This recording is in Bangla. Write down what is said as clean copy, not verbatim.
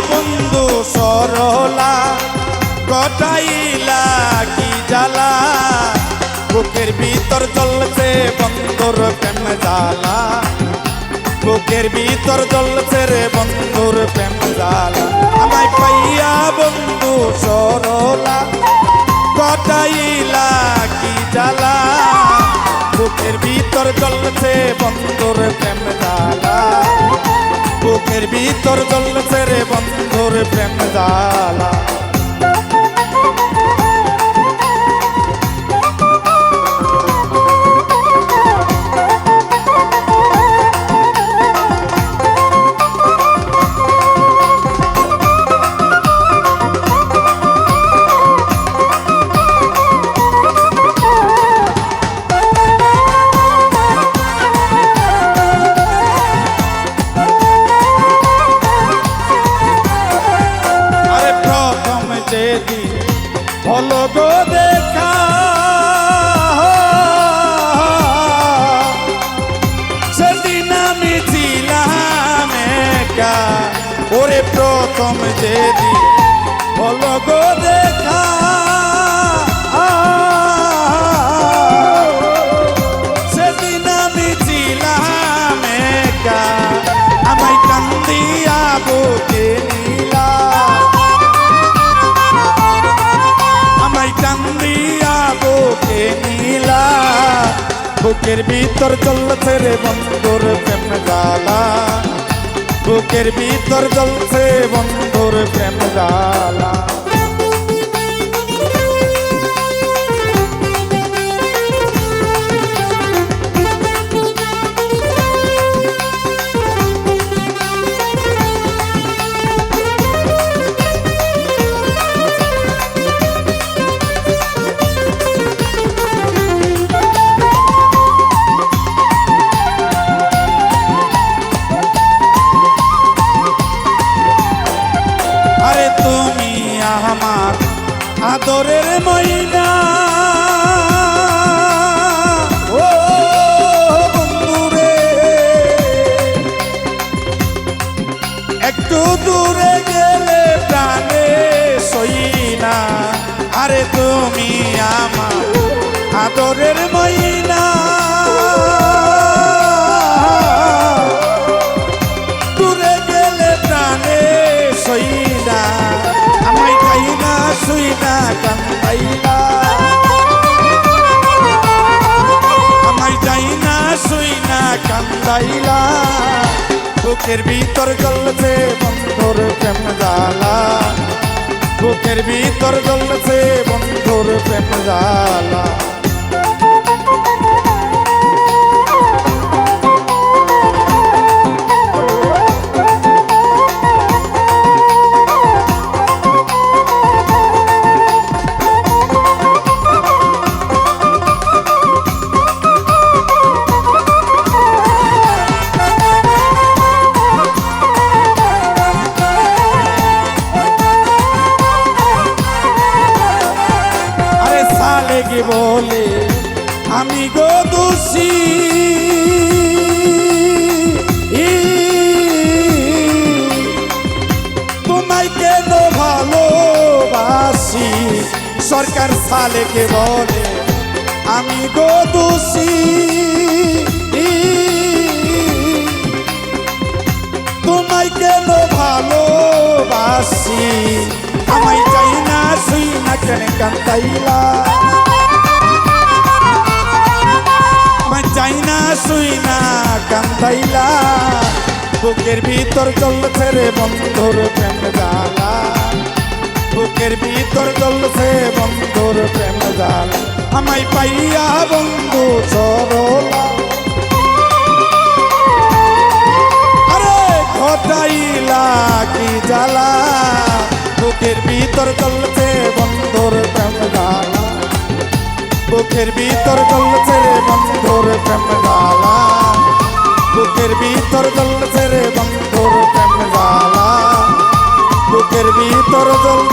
বন্ধু সরলা কটাইলা কি জ্বালা বুকের ভিতর জ্বলছে বন্ধুর প্রেম জ্বালা বুকের ভিতর জ্বলছে রে বন্ধুর প্রেম জ্বালা আমায় পাইয়া বন্ধু সরলা কটাইলা কি জ্বালা বুকের ভিতর জ্বলছে বন্ধুর প্রেম জ্বালা বুকের ভিতর জ্বলছে রে বন্ধুর প্রেম জ্বালা হলো গো দেখা সেদিন আমি ছিলাম একা ওরে প্রথম যেদিন হলো গো দেখা সেদিন আমি ছিলাম একা আমায় কান্দিয়া বুকে নিলা কান্দিয়া বুকে নীলা বুকের ভিতর জ্বলছে রে বন্ধুর প্রেম জ্বালা বুকের ভিতর জ্বলছে বন্ধুর প্রেম জ্বালা আমার আদরের ময়না ও বন্ধুরে একটু দূরে গেলে প্রাণে সইনা আরে তুমি আমার আদরের ময়না দূরে গেলে প্রাণে সইনা আমায় যাইনা শুইনা কান্দাইলা আমায় যাইনা শুইনা কান্দাইলা বুকের ভিতর জ্বলছে বন্ধুর প্রেম জ্বালা বুকের ভিতর জ্বলছে বন্ধুর প্রেম জ্বালা কি বলে আমি গো দোষী তোমায় কেন ভালোবাসি সরকার সালে কে বলে আমি গো দোষী তোমায় কেন ভালোবাসি আমায় চাই না শুই না কেন কান্দাইলা চাই না শুই না কান্দাইলা বুকের ভিতর জ্বলছে রে বন্ধুর প্রেম জ্বালা বুকের ভিতর জ্বলছে বন্ধুর প্রেম জ্বালা আমায় পাইয়া বন্ধু সরলা আরে ঘটাইলা কি জ্বালা বুকের ভিতর জ্বলছে বন্ধুর প্রেম জ্বালা বুকের ভিতর জ্বলছে রে বন্ধুর প্রেম জ্বালা বুকের ভিতর জ্বলছে রে বন্ধুর প্রেম জ্বালা বুকের ভিতর জ্বলছে